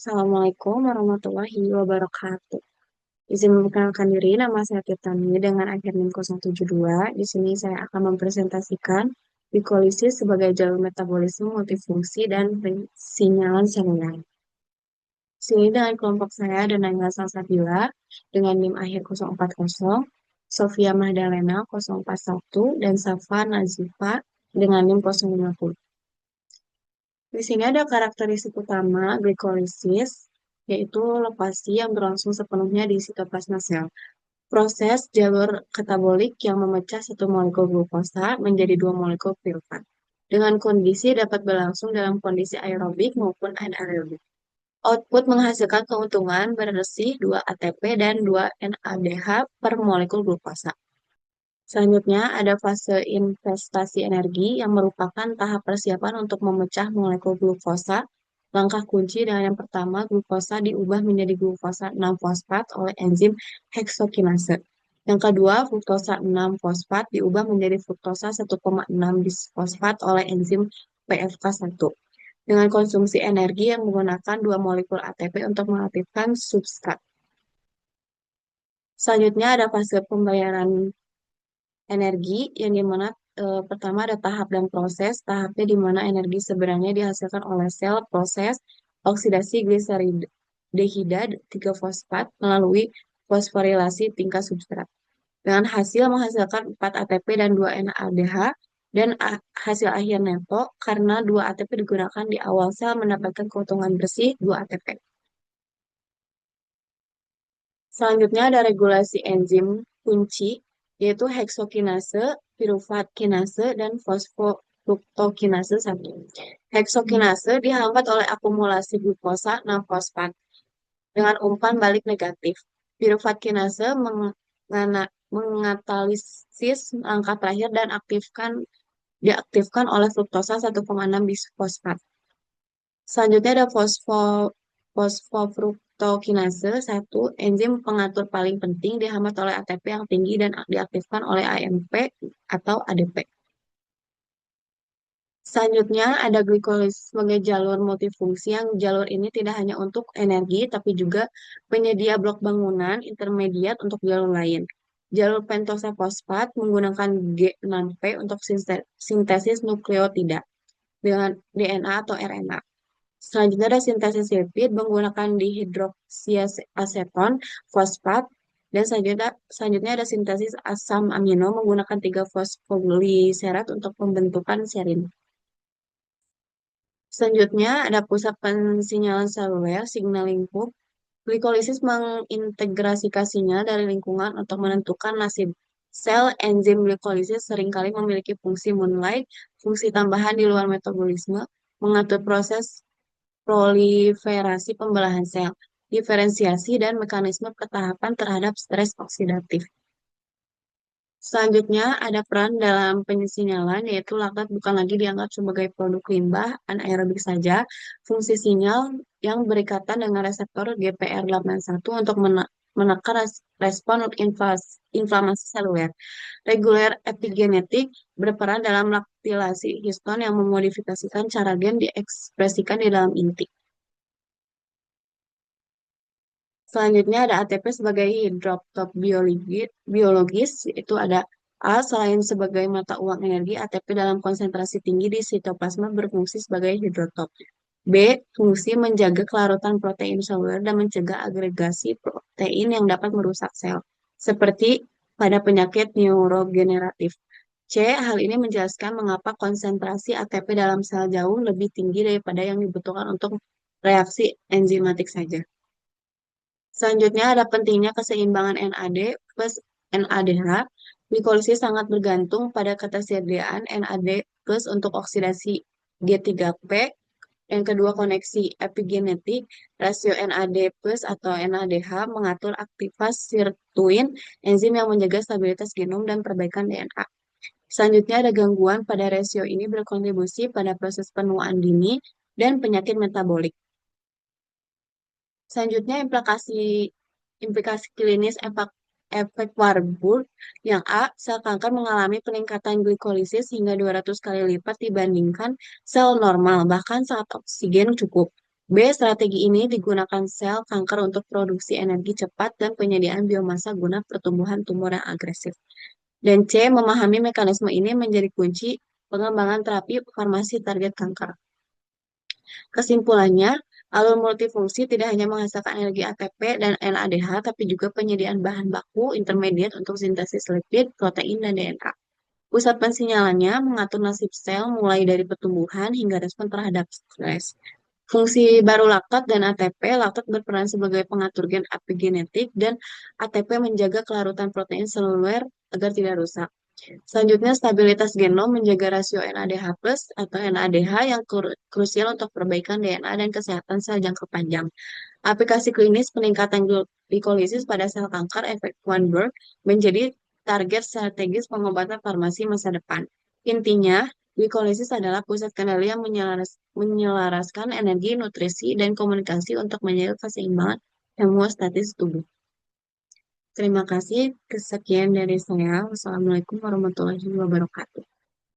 Assalamualaikum warahmatullahi wabarakatuh. Izin memperkenalkan diri, nama saya Tirtani dengan akhir NIM 072. Di sini saya akan mempresentasikan glikolisis sebagai jalur metabolisme multifungsi dan pensinyalan seluler. Di sini dengan kelompok saya ada Naila Salsabila dengan NIM akhir 040, Sofia Mahdalena 041, dan Safa Nazifa dengan NIM 050. Di sini ada karakteristik utama glikolisis, yaitu lokasi yang berlangsung sepenuhnya di sitoplasma sel. Proses jalur katabolik yang memecah satu molekul glukosa menjadi dua molekul piruvat. Dengan kondisi dapat berlangsung dalam kondisi aerobik maupun anaerobik. Output menghasilkan keuntungan bersih 2 ATP dan 2 NADH per molekul glukosa. Selanjutnya, ada fase investasi energi yang merupakan tahap persiapan untuk memecah molekul glukosa. Langkah kunci dengan yang pertama, glukosa diubah menjadi glukosa 6-fosfat oleh enzim heksokinase. Yang kedua, fruktosa 6-fosfat diubah menjadi fruktosa 1,6 bisfosfat oleh enzim PFK1. Dengan konsumsi energi yang menggunakan dua molekul ATP untuk mengaktifkan substrat. Selanjutnya ada fase pembayaran energi yang dimana pertama ada tahap dan proses. Tahapnya di mana energi sebenarnya dihasilkan oleh sel proses oksidasi gliseridehida 3-fosfat melalui fosforilasi tingkat substrat. Dengan hasil menghasilkan 4 ATP dan 2 NADH dan hasil akhir neto karena 2 ATP digunakan di awal sel mendapatkan keuntungan bersih 2 ATP. Selanjutnya ada regulasi enzim kunci, yaitu heksokinase, piruvat kinase, dan fosfofruktokinase 1. Heksokinase dihambat oleh akumulasi glukosa 6-fosfat dengan umpan balik negatif. Piruvat kinase mengatalisis langkah terakhir dan diaktifkan oleh fruktosa 1,6 bisfosfat. Selanjutnya ada fosfofruktokinase 1, enzim pengatur paling penting dihambat oleh ATP yang tinggi dan diaktifkan oleh AMP atau ADP. Selanjutnya ada glikolisis sebagai jalur multifungsi yang jalur ini tidak hanya untuk energi tapi juga penyedia blok bangunan intermediat untuk jalur lain. Jalur pentosa fosfat menggunakan G6P untuk sintesis nukleotida dengan DNA atau RNA. Selanjutnya ada sintesis lipid menggunakan dihidroksiaseton fosfat dan selanjutnya ada sintesis asam amino menggunakan 3-fosfogliserat untuk pembentukan serin. Selanjutnya ada pusat pensinyalan seluler signaling hub. Glikolisis mengintegrasikan sinyal dari lingkungan untuk menentukan nasib sel. Enzim glikolisis seringkali memiliki fungsi moonlight, fungsi tambahan di luar metabolisme, mengatur proses proliferasi pembelahan sel, diferensiasi, dan mekanisme ketahapan terhadap stres oksidatif. Selanjutnya ada peran dalam pensinyalan, yaitu laktat bukan lagi dianggap sebagai produk limbah anaerobik saja. Fungsi sinyal yang berikatan dengan reseptor GPR81 untuk menekan respon inflamasi seluler. Reguler epigenetik berperan dalam laktilasi histon yang memodifikasikan cara gen diekspresikan di dalam inti. Selanjutnya ada ATP sebagai hidrotop biologis, itu ada A, selain sebagai mata uang energi, ATP dalam konsentrasi tinggi di sitoplasma berfungsi sebagai hidrotop. B, fungsi menjaga kelarutan protein seluler dan mencegah agregasi protein yang dapat merusak sel, seperti pada penyakit neurogeneratif. C, hal ini menjelaskan mengapa konsentrasi ATP dalam sel jauh lebih tinggi daripada yang dibutuhkan untuk reaksi enzimatik saja. Selanjutnya ada pentingnya keseimbangan NAD plus NADH. Glikolisis sangat bergantung pada ketersediaan NAD plus untuk oksidasi G3P. Yang kedua, koneksi epigenetik. Rasio NAD plus atau NADH mengatur aktivitas sirtuin, enzim yang menjaga stabilitas genom dan perbaikan DNA. Selanjutnya ada gangguan pada rasio ini berkontribusi pada proses penuaan dini dan penyakit metabolik. Selanjutnya implikasi klinis efek Warburg. Yang A, sel kanker mengalami peningkatan glikolisis hingga 200 kali lipat dibandingkan sel normal, bahkan saat oksigen cukup. B. Strategi ini digunakan sel kanker untuk produksi energi cepat dan penyediaan biomasa guna pertumbuhan tumor yang agresif. Dan C. Memahami mekanisme ini menjadi kunci pengembangan terapi farmasi target kanker. Kesimpulannya, alur multifungsi tidak hanya menghasilkan energi ATP dan NADH, tapi juga penyediaan bahan baku intermediat untuk sintesis lipid, protein, dan DNA. Pusat pensinyalannya mengatur nasib sel mulai dari pertumbuhan hingga respon terhadap stres. Fungsi baru laktat dan ATP, laktat berperan sebagai pengatur gen epigenetik dan ATP menjaga kelarutan protein seluler agar tidak rusak. Selanjutnya, stabilitas genom menjaga rasio NADH+ atau NADH yang krusial untuk perbaikan DNA dan kesehatan sel jangka panjang. Aplikasi klinis peningkatan glikolisis pada sel kanker efek Schwanberg menjadi target strategis pengobatan farmasi masa depan. Intinya, glikolisis adalah pusat kendali yang menyelaraskan energi, nutrisi, dan komunikasi untuk menjaga keseimbangan hemostatis tubuh. Terima kasih. Kesekian dari saya. Wassalamualaikum warahmatullahi wabarakatuh.